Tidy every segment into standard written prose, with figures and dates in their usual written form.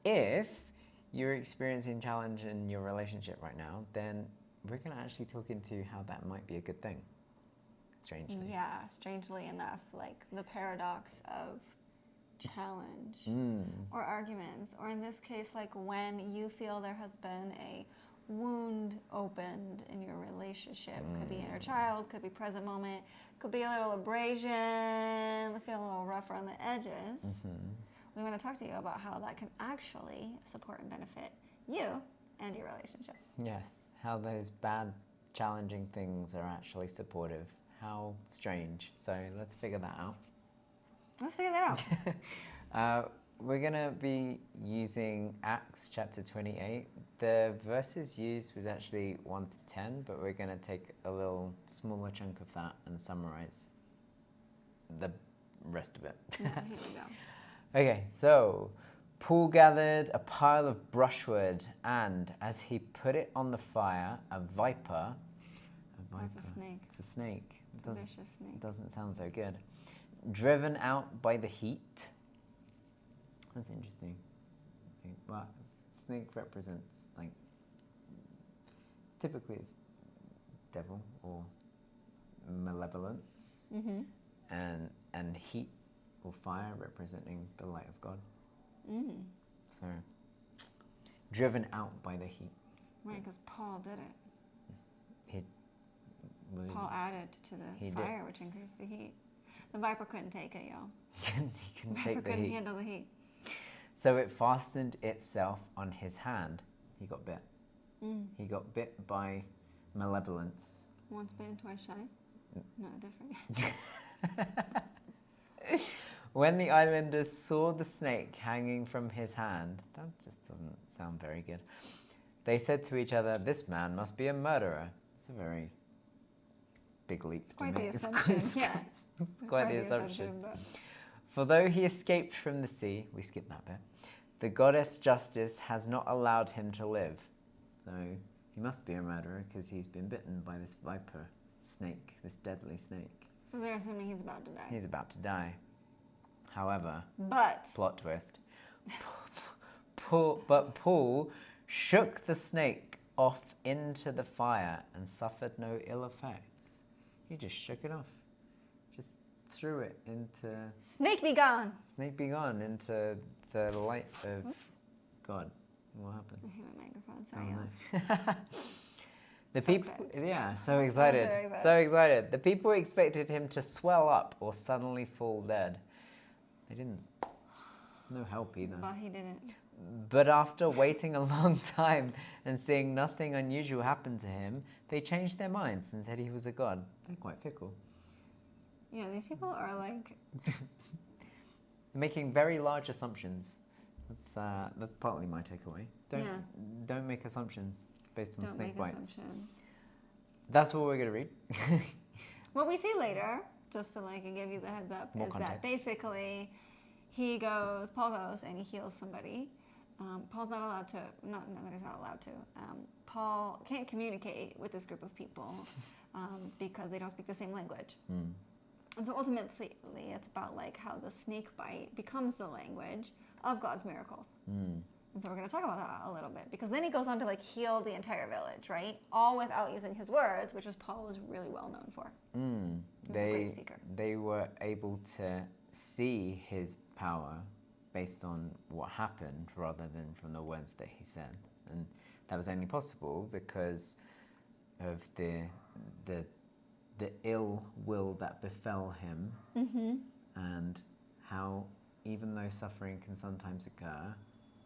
if you're experiencing challenge in your relationship right now, then we're going to actually talk into how that might be a good thing. Strangely. Yeah, strangely enough, like the paradox of challenge or arguments, or in this case, like when you feel there has been a wound opened in your relationship. Could be inner child, could be present moment, could be a little abrasion, feel a little rough around the edges. We want to talk to you about how that can actually support and benefit you and your relationship. Yes, how those bad, challenging things are actually supportive. How strange. So let's figure that out. Let's figure that out. We're going to be using Acts chapter 28. The verses used was actually 1 to 10, but we're going to take a little smaller chunk of that and summarize the rest of it. Yeah, here we go. Okay, so Paul gathered a pile of brushwood, and as he put it on the fire, a viper. That's a snake. It's a snake. It's a vicious snake. It doesn't sound so good. Driven out by the heat. That's interesting. Well, snake represents, like, typically it's devil or malevolence, and heat or fire representing the light of God. So, driven out by the heat. Right, because Paul did it. Paul added to the fire, which increased the heat. The viper couldn't take it, y'all. He couldn't take the heat. Couldn't handle the heat. So it fastened itself on his hand. He got bit. He got bit by malevolence. Once bitten, twice shy? No, different. When the islanders saw the snake hanging from his hand, that just doesn't sound very good, they said to each other, "This man must be a murderer." It's a very big leap to make. The assumption, yeah. It's quite the assumption. But... For though he escaped from the sea, we skipped that bit, the goddess Justice has not allowed him to live. So he must be a murderer because he's been bitten by this viper snake, this deadly snake. So they're assuming he's about to die. He's about to die. However, plot twist, Paul shook the snake off into the fire and suffered no ill effects. He just shook it off. Just threw it into... Snake be gone! Snake be gone into the light of God. What happened? I hit my microphone, sorry. Oh, no. The people, excited. Yeah, so excited. So excited. The people expected him to swell up or suddenly fall dead. They didn't. No help either. But he didn't. But after waiting a long time and seeing nothing unusual happen to him, they changed their minds and said he was a god. They're quite fickle. Yeah, these people are like... making very large assumptions. That's partly my takeaway. Don't make assumptions based on snake bites. Assumptions. That's what we're going to read. What we see later, just to like give you the heads up, More is context. that basically Paul goes and he heals somebody. Paul's not allowed to, not that he's not allowed to. Paul can't communicate with this group of people because they don't speak the same language. And so ultimately, it's about like how the snake bite becomes the language of God's miracles. And so we're going to talk about that a little bit, because then he goes on to like heal the entire village, right? All without using his words, which is Paul was really well known for. He was a great speaker. They were able to see his power based on what happened rather than from the words that he said. And that was only possible because of the ill will that befell him, and how even though suffering can sometimes occur,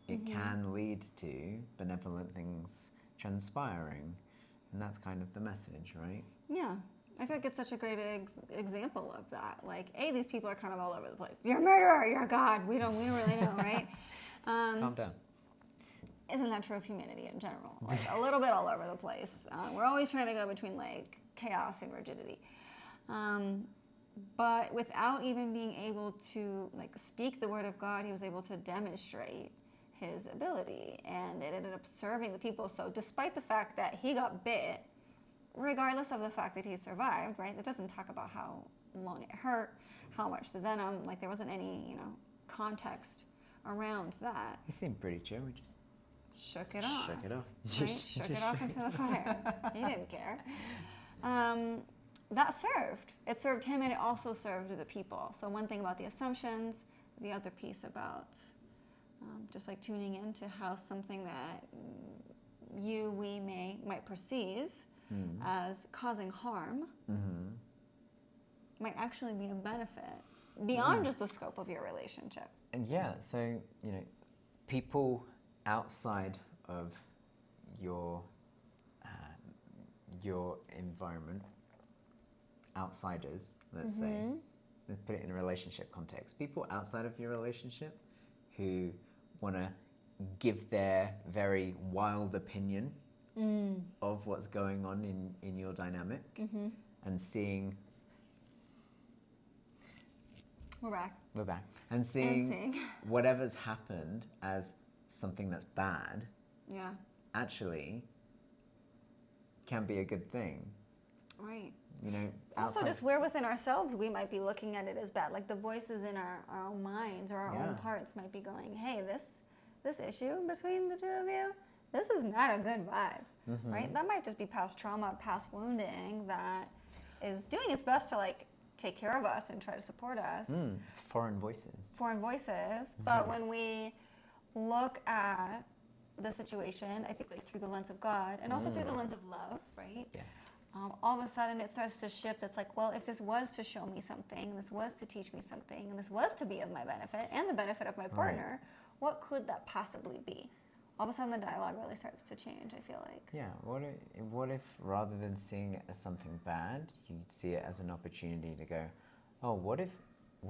it can lead to benevolent things transpiring. And that's kind of the message, right? Yeah. I feel like it's such a great example of that. Like, A, these people are kind of all over the place. You're a murderer, you're a god. We don't really know, right? Calm down. Isn't that true of humanity in general? Like, a little bit all over the place. We're always trying to go between, like, chaos and rigidity. But without even being able to, like, speak the word of God, he was able to demonstrate his ability. And it ended up serving the people. So despite the fact that he got bit, regardless of the fact that he survived, right? It doesn't talk about how long it hurt, how much the venom, like there wasn't any, context around that. You seem pretty chill. We just Shook it off. shook it off. Right? Shook it off into the fire. He didn't care. That served. It served him, and it also served the people. So one thing about the assumptions, the other piece about just like tuning into how something that we might perceive as causing harm might actually be a benefit beyond just the scope of your relationship. And yeah, so, you know, people outside of your environment, outsiders, let's say, let's put it in a relationship context, people outside of your relationship who want to give their very wild opinion of what's going on in your dynamic, and seeing we're back and seeing whatever's happened as something that's bad actually can be a good thing, right? you know. Also, just where within ourselves we might be looking at it as bad, like the voices in our own minds or our own parts might be going, hey, this issue between the two of you, this is not a good vibe, right? That might just be past trauma, past wounding that is doing its best to like take care of us and try to support us. It's foreign voices. But when we look at the situation, I think like through the lens of God and also through the lens of love, right? Yeah. All of a sudden it starts to shift. It's like, well, if this was to show me something, this was to teach me something, and this was to be of my benefit and the benefit of my partner, what could that possibly be? All of a sudden the dialogue really starts to change, I feel like. Yeah, what if rather than seeing it as something bad, you see it as an opportunity to go, oh, what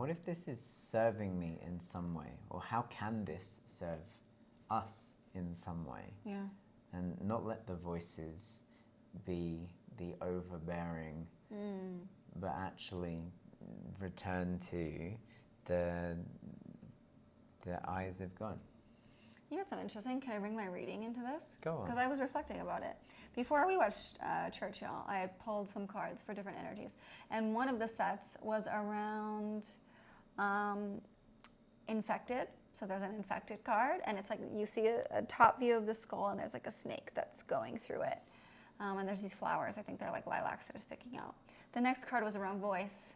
if this is serving me in some way? Or how can this serve us in some way? Yeah. And not let the voices be the overbearing, but actually return to the eyes of God. You know what's so interesting? Can I bring my reading into this? Go on. Because I was reflecting about it. Before we watched Churchill, I had pulled some cards for different energies. And one of the sets was around infected. So there's an infected card, and it's like you see a top view of the skull, and there's like a snake that's going through it. And there's these flowers, I think they're like lilacs that are sticking out. The next card was around voice,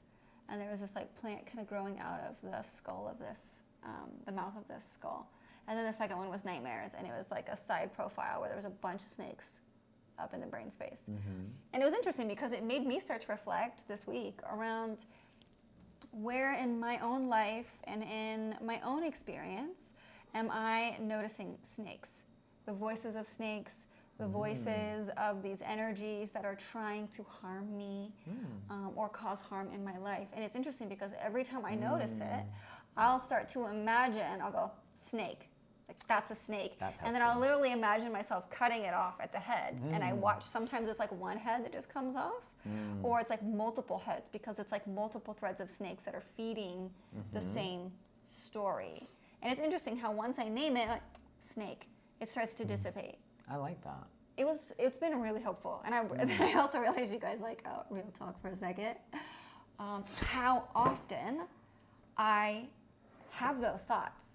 and there was this like plant kind of growing out of the skull of this, the mouth of this skull. And then the second one was nightmares, and it was like a side profile where there was a bunch of snakes up in the brain space. And it was interesting because it made me start to reflect this week around where in my own life and in my own experience am I noticing snakes, the voices of snakes, the voices of these energies that are trying to harm me or cause harm in my life. And it's interesting because every time I notice it, I'll start to imagine, I'll go, snake. Like, that's a snake. And then I'll literally imagine myself cutting it off at the head. And I watch, sometimes it's like one head that just comes off, or it's like multiple heads because it's like multiple threads of snakes that are feeding the same story. And it's interesting how once I name it, like, snake, it starts to dissipate. I like that. It's been really helpful. And I also realized, you guys, like, real talk for a second, how often I have those thoughts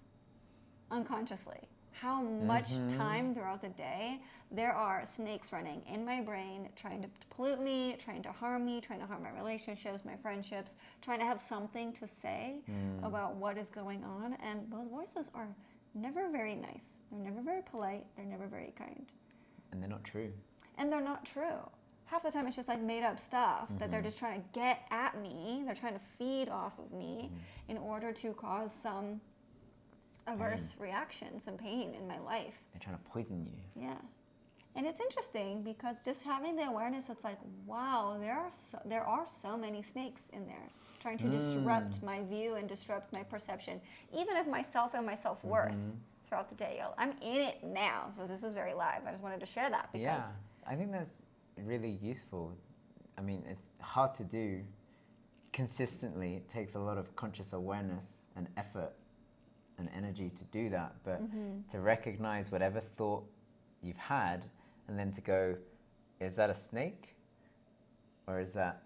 unconsciously. How much time throughout the day there are snakes running in my brain, trying to pollute me, trying to harm me, trying to harm my relationships, my friendships, trying to have something to say about what is going on. And those voices are never very nice. They're never very polite. They're never very kind. And they're not true. And they're not true. Half the time it's just like made up stuff that they're just trying to get at me. They're trying to feed off of me in order to cause some adverse reaction, some pain in my life. They're trying to poison you. Yeah. And it's interesting because just having the awareness, it's like, wow, there are so many snakes in there trying to disrupt my view and disrupt my perception, even of myself and my self-worth throughout the day. I'm in it now, so this is very live. I just wanted to share that because... Yeah, I think that's really useful. I mean, it's hard to do consistently. It takes a lot of conscious awareness and effort and energy to do that, but to recognize whatever thought you've had and then to go, is that a snake or is that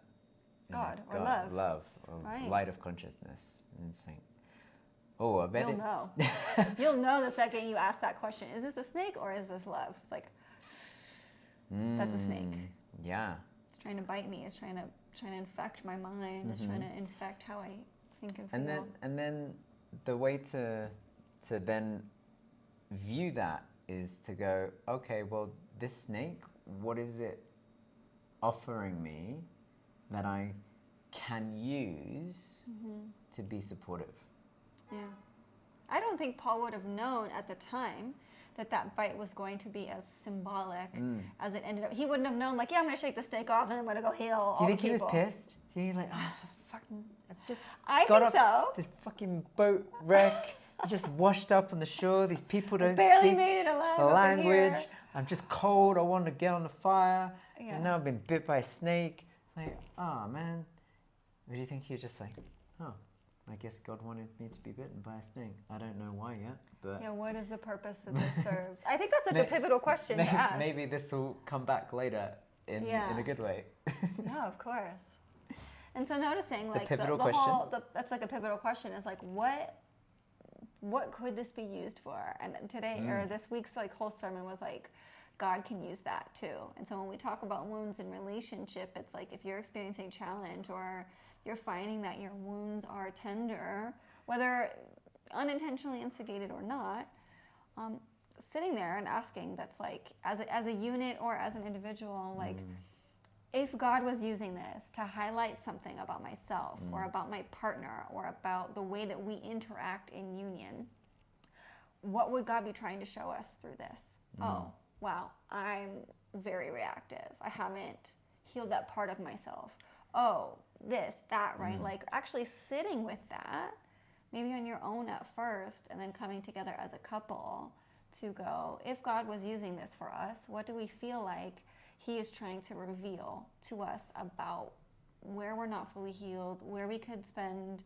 God or love or light of consciousness? And think, Oh, I bet You'll know. You'll know the second you ask that question. Is this a snake or is this love? It's like, that's a snake. Yeah. It's trying to bite me. It's trying to infect my mind. It's trying to infect how I think and feel. And then the way to then view that is to go, okay, well, this snake, what is it offering me that I can use to be supportive? Yeah. I don't think Paul would have known at the time that bite was going to be as symbolic as it ended up. He wouldn't have known, like, yeah, I'm going to shake the snake off and I'm going to go heal all the people. Do you think he was pissed? Do you think he's like, oh, fucking, I've just I got think off so. this fucking boat wreck. I just washed up on the shore. These people don't Barely speak made it alive the up in language. here. I'm just cold. I want to get on the fire. Yeah. And now I've been bit by a snake. Like, oh, man. Or do you think he was just like, oh, I guess God wanted me to be bitten by a snake. I don't know why yet, but... Yeah, what is the purpose that this serves? I think that's such a pivotal question to ask. Maybe this will come back later in a good way. Yeah, of course. And so noticing, like, the question. whole, that's like a pivotal question, is like, what could this be used for? And today, or this week's like whole sermon was like, God can use that too. And so when we talk about wounds in relationship, it's like if you're experiencing challenge or you're finding that your wounds are tender, whether unintentionally instigated or not, sitting there and asking, that's like, as a unit or as an individual, like, if God was using this to highlight something about myself or about my partner or about the way that we interact in union, what would God be trying to show us through this? Oh, wow, I'm very reactive. I haven't healed that part of myself. Oh, this, that, right? Like actually sitting with that, maybe on your own at first, and then coming together as a couple to go, if God was using this for us, what do we feel like He is trying to reveal to us about where we're not fully healed, where we could spend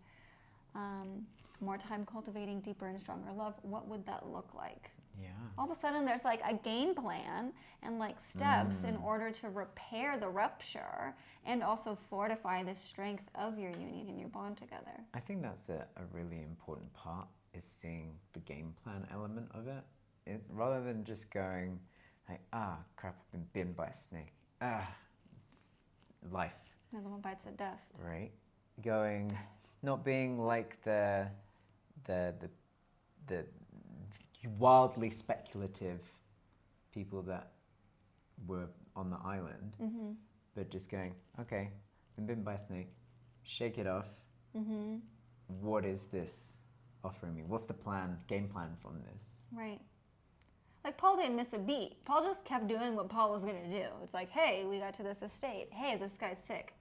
more time cultivating deeper and stronger love? What would that look like? Yeah. All of a sudden there's like a game plan and like steps in order to repair the rupture and also fortify the strength of your union and your bond together. I think that's a really important part, is seeing the game plan element of it. It's rather than just going like, crap, I've been bitten by a snake. It's life. Another one bites the dust. Right? Going, not being like the wildly speculative people that were on the island, but just going, okay, been bitten by a snake, shake it off. What is this offering me? What's the game plan from this? Right. Like Paul didn't miss a beat. Paul just kept doing what Paul was going to do. It's like, hey, we got to this estate. Hey, this guy's sick.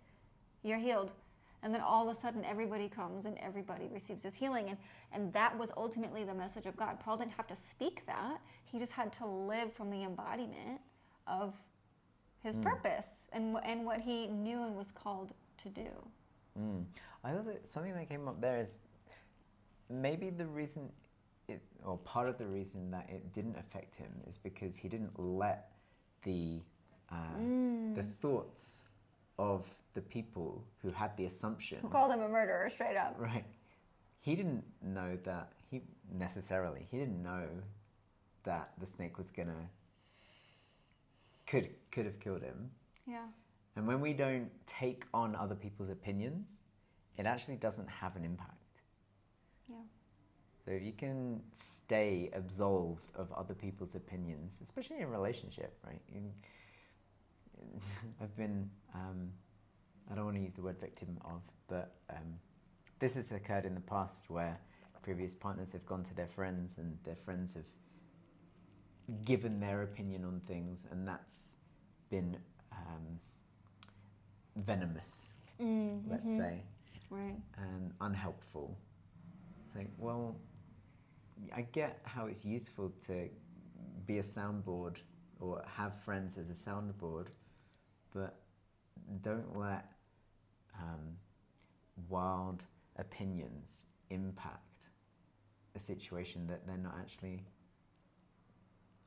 You're healed. And then all of a sudden everybody comes and everybody receives this healing. And that was ultimately the message of God. Paul didn't have to speak that. He just had to live from the embodiment of his purpose and what he knew and was called to do. I also, something that came up there is maybe the reason, or part of the reason that it didn't affect him is because he didn't let the thoughts of the people who had the assumption. Who called him a murderer, straight up. Right. He didn't know that, he didn't know that the snake was could have killed him. Yeah. And when we don't take on other people's opinions, it actually doesn't have an impact. Yeah. So if you can stay absolved of other people's opinions, especially in a relationship, right? I've been, I don't want to use the word victim of, but this has occurred in the past where previous partners have gone to their friends and their friends have given their opinion on things, and that's been venomous, let's say, right, and unhelpful. It's like, well, I get how it's useful to be a soundboard or have friends as a soundboard, but don't let wild opinions impact a situation that they're not actually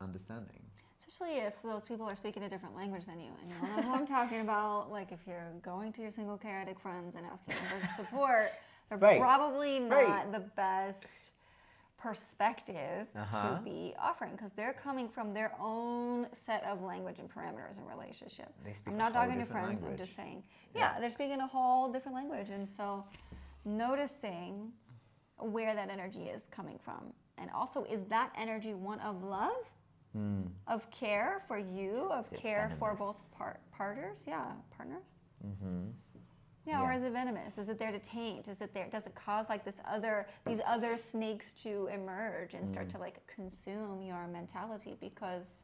understanding. Especially if those people are speaking a different language than you. And you know who I'm talking about. Like if you're going to your single chaotic friends and asking them for support, They're Right. probably not Right. the best perspective to be offering because they're coming from their own set of language and parameters in relationship. They speak I'm a not whole talking to different friends. I'm language. just saying, Yeah. they're speaking a whole different language, and so noticing where that energy is coming from, and also is that energy one of love, of care for you, of Is it care for venomous? both partners? Yeah, partners. Mm-hmm. Yeah, or Yeah. is it venomous? Is it there to taint? Is it there? Does it cause like these other snakes to emerge and start to like consume your mentality? Because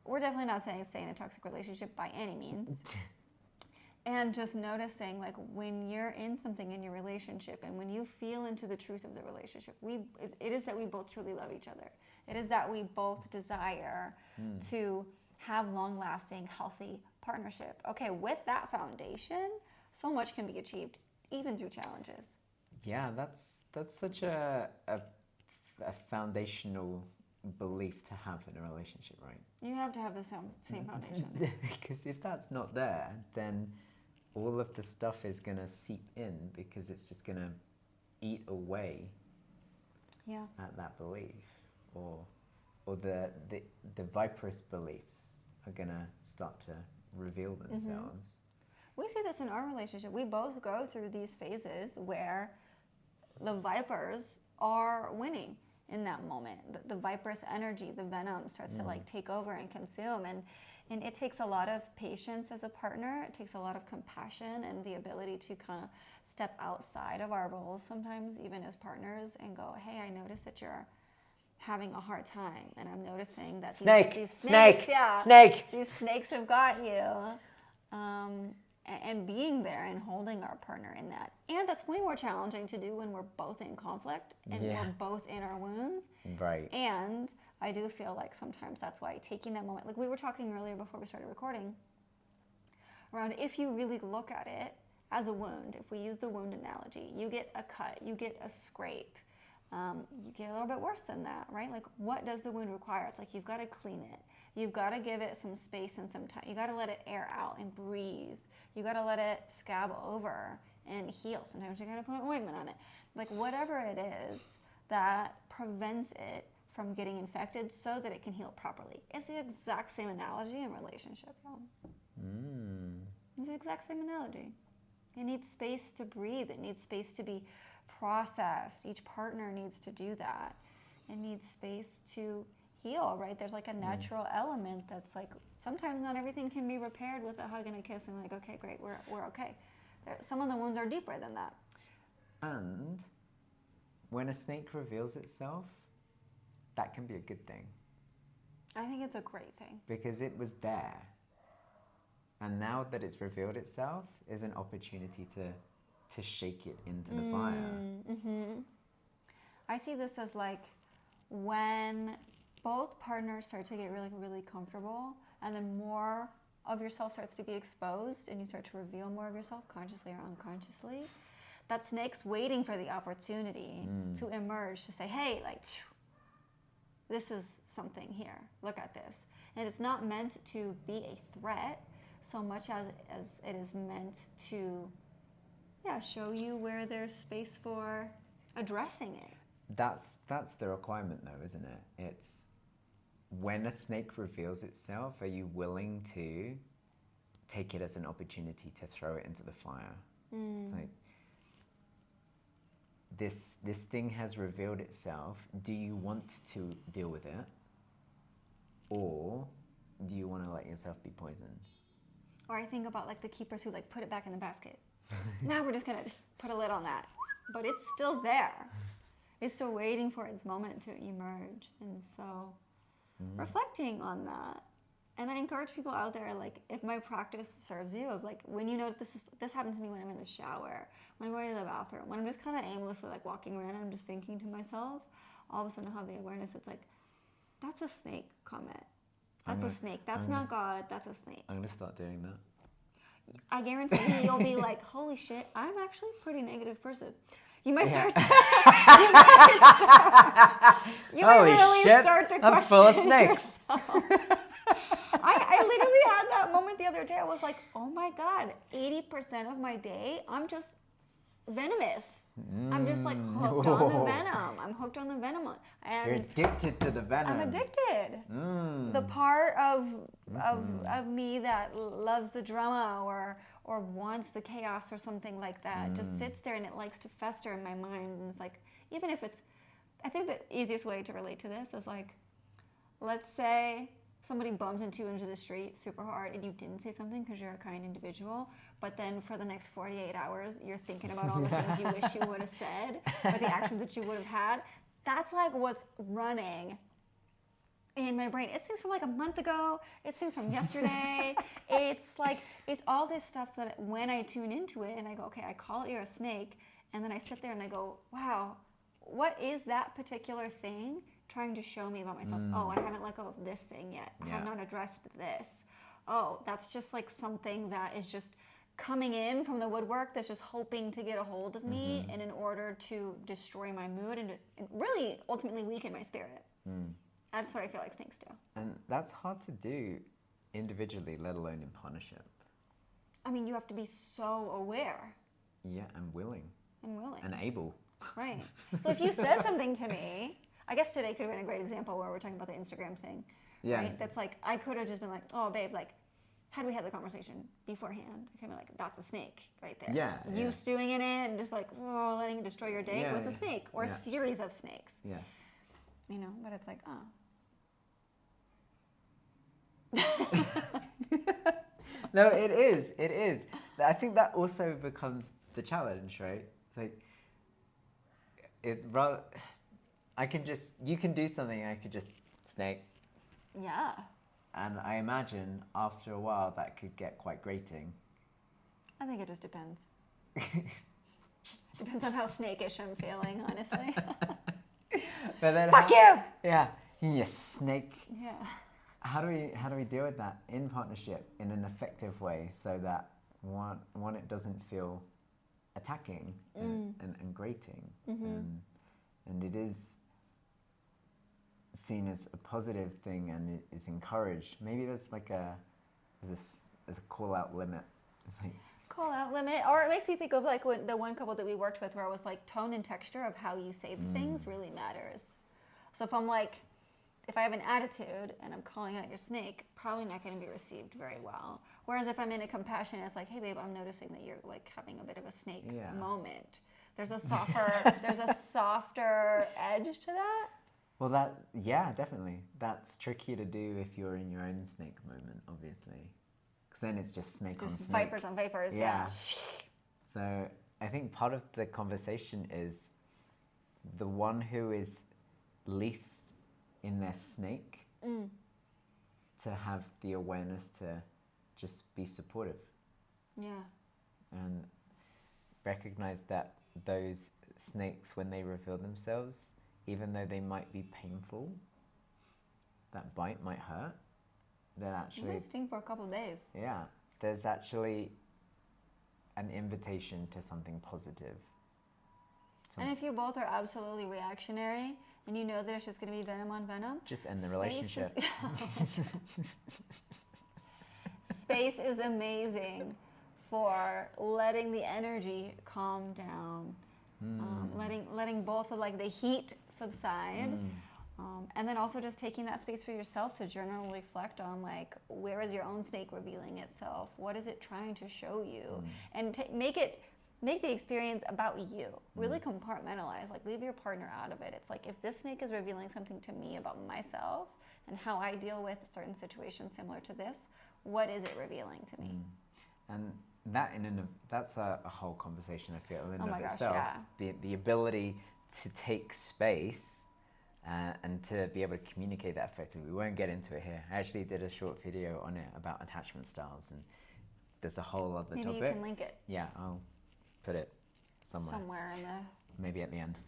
we're definitely not saying stay in a toxic relationship by any means. And just noticing like when you're in something in your relationship and when you feel into the truth of the relationship, it is that we both truly love each other. It is that we both desire to have long-lasting, healthy partnership. Okay, with that foundation, so much can be achieved, even through challenges. Yeah, that's such a foundational belief to have in a relationship, right? You have to have the same foundations. Because if that's not there, then all of the stuff is going to seep in because it's just going to eat away Yeah. at that belief, or the viperous beliefs are going to start to reveal themselves. We see this in our relationship. We both go through these phases where the vipers are winning in that moment. The viperous energy, the venom starts to like take over and consume. And it takes a lot of patience as a partner. It takes a lot of compassion and the ability to kind of step outside of our roles sometimes, even as partners, and go, hey, I notice that you're having a hard time. And I'm noticing that these snakes, these snakes have got you. And being there and holding our partner in that. And that's way more challenging to do when we're both in conflict and we're both in our wounds. Right. And I do feel like sometimes that's why taking that moment, like we were talking earlier before we started recording, around if you really look at it as a wound, if we use the wound analogy, you get a cut, you get a scrape, you get a little bit worse than that, right? Like what does the wound require? It's like you've got to clean it. You've got to give it some space and some time. You got to let it air out and breathe. You got to let it scab over and heal. Sometimes you got to put ointment on it. Like whatever it is that prevents it from getting infected so that it can heal properly. It's the exact same analogy in relationship, y'all. It's the exact same analogy. It needs space to breathe. It needs space to be processed. Each partner needs to do that. It needs space to heal, right? There's like a natural element that's like, sometimes not everything can be repaired with a hug and a kiss and like, okay, great, we're okay. Some of the wounds are deeper than that. And when a snake reveals itself, that can be a good thing. I think it's a great thing. Because it was there. And now that it's revealed itself is an opportunity to shake it into the fire. I see this as like when both partners start to get really, really comfortable, and then more of yourself starts to be exposed, and you start to reveal more of yourself consciously or unconsciously. That snake's waiting for the opportunity to emerge, to say, hey, like, this is something here. Look at this. And it's not meant to be a threat so much as it is meant to, show you where there's space for addressing it. That's the requirement though, isn't it? It's when a snake reveals itself, are you willing to take it as an opportunity to throw it into the fire? Like, this thing has revealed itself. Do you want to deal with it? Or do you want to let yourself be poisoned? Or I think about like the keepers who like put it back in the basket. Now we're just gonna put a lid on that. But it's still there. It's still waiting for its moment to emerge. And so reflecting on that. And I encourage people out there, like, if my practice serves you, of like, when you know this happens to me when I'm in the shower, when I'm going to the bathroom, when I'm just kind of aimlessly like walking around and I'm just thinking to myself, all of a sudden I have the awareness, it's like, that's a snake comment. That's a snake. That's not God. That's a snake. I'm going to start doing that. I guarantee you'll be like, holy shit, I'm actually a pretty negative person. You might start to, you might really start to question I'm full of snakes. I literally had that moment the other day. I was like, oh my God, 80% of my day, I'm just venomous. I'm just like hooked on the venom. I'm hooked on the venom. And You're addicted to the venom. I'm addicted. The part of me that loves the drama or wants the chaos or something like that just sits there and it likes to fester in my mind. And it's like, even if it's, I think the easiest way to relate to this is like, let's say somebody bumped into you into the street super hard and you didn't say something because you're a kind individual, but then for the next 48 hours, you're thinking about all the things you wish you would have said or the actions that you would have had. That's like what's running in my brain. It seems from like a month ago. It seems from yesterday. It's like, it's all this stuff that when I tune into it and I go, okay, I call it you're a snake. And then I sit there and I go, wow, what is that particular thing trying to show me about myself? Oh, I haven't let go of this thing yet. I have not addressed this. Oh, that's just like something that is just coming in from the woodwork that's just hoping to get a hold of me and in order to destroy my mood and really ultimately weaken my spirit. That's what I feel like snakes do. And that's hard to do individually, let alone in partnership. I mean, you have to be so aware. Yeah, and willing. And willing. And able. Right. So if you said something to me, I guess today could have been a great example where we're talking about the Instagram thing. Yeah. Right? That's like, I could have just been like, oh, babe, like, had we had the conversation beforehand, I could have been like, that's a snake right there. Yeah. You stewing it in and just like, oh, letting it destroy your day was a snake or a series of snakes. Yes. You know, but it's like, oh. No, it is. It is. I think that also becomes the challenge, right? It's like, you can do something, I could just snake. Yeah. And I imagine after a while that could get quite grating. I think it just depends. Depends on how snakish I'm feeling, honestly. But then Fuck you! Yeah, you snake. Yeah. How do we deal with that in partnership in an effective way so that one it doesn't feel attacking and grating, and it is seen as a positive thing and it is encouraged. Maybe there's like a call out limit. It's like, call out limit, or it makes me think of like the one couple that we worked with where it was like tone and texture of how you say the things really matters. So if I have an attitude and I'm calling out your snake, probably not going to be received very well. Whereas if I'm in a compassion, it's like, hey babe, I'm noticing that you're like having a bit of a snake moment. There's a softer edge to that. Well, definitely. That's tricky to do if you're in your own snake moment, obviously. Because then it's just snake on snake. Vipers on vipers, yeah. So I think part of the conversation is the one who is least in their snake to have the awareness to just be supportive. Yeah. And recognize that those snakes, when they reveal themselves, even though they might be painful, that bite might hurt, then actually... It might sting for a couple of days. Yeah. There's actually an invitation to something positive. And if you both are absolutely reactionary, and you know that it's just going to be venom on venom, just end the relationship. Space is amazing for letting the energy calm down, letting both of like the heat subside, and then also just taking that space for yourself to generally reflect on like, where is your own snake revealing itself? What is it trying to show you? And make the experience about you. Really compartmentalize, like leave your partner out of it. It's like, if this snake is revealing something to me about myself and how I deal with certain situations similar to this, what is it revealing to me? And that's a whole conversation, I feel, in and of itself. Yeah. The ability to take space and to be able to communicate that effectively. We won't get into it here. I actually did a short video on it about attachment styles, and there's a whole other topic. Maybe you can link it. Yeah, I'll put it somewhere in the... Maybe at the end.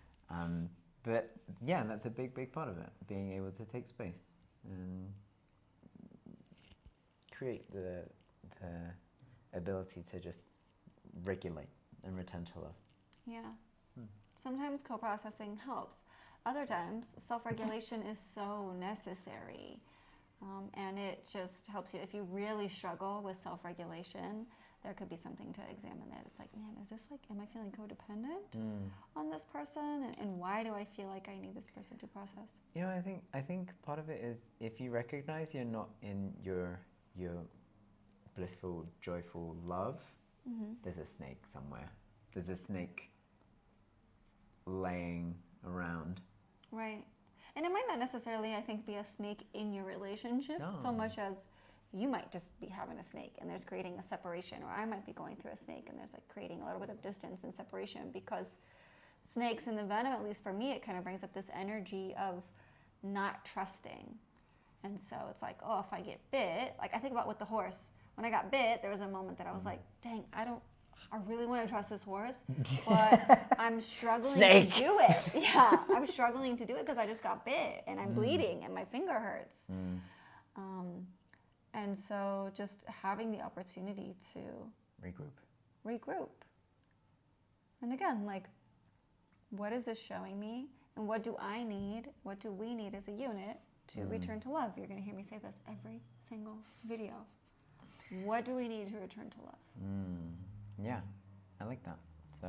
But yeah, that's a big part of it, being able to take space and create the ability to just regulate and return to love. Yeah. Sometimes co-processing helps. Other times, self-regulation is so necessary. And it just helps you. If you really struggle with self-regulation, there could be something to examine there. It's like, man, is this like, am I feeling codependent on this person? And why do I feel like I need this person to process? You know, I think part of it is if you recognize you're not in your blissful, joyful love, there's a snake somewhere. There's a snake laying around. Right. And it might not necessarily, I think, be a snake in your relationship so much as you might just be having a snake and there's creating a separation, or I might be going through a snake and there's like creating a little bit of distance and separation, because snakes in the venom, at least for me, it kind of brings up this energy of not trusting. And so it's like, oh, if I get bit, like I think about with the horse, when I got bit, there was a moment that I was like, dang, I really want to trust this horse, but I'm struggling to do it. Yeah, I'm struggling to do it because I just got bit and I'm bleeding and my finger hurts. And so just having the opportunity to regroup. And again, like, what is this showing me? And what do I need? What do we need as a unit to return to love? You're going to hear me say this every single video. What do we need to return to love? Yeah, I like that. So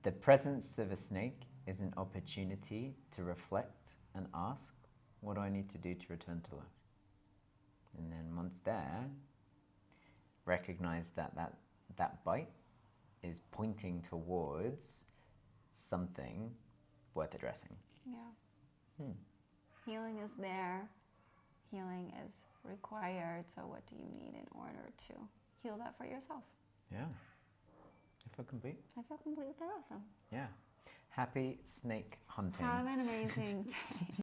the presence of a snake is an opportunity to reflect and ask, what do I need to do to return to love? And then once there, recognize that bite is pointing towards something worth addressing. Yeah. Healing is there. Healing is required. So what do you need in order to heal that for yourself? Yeah. I feel complete. I feel complete with that also. Yeah. Happy snake hunting. Have an amazing day.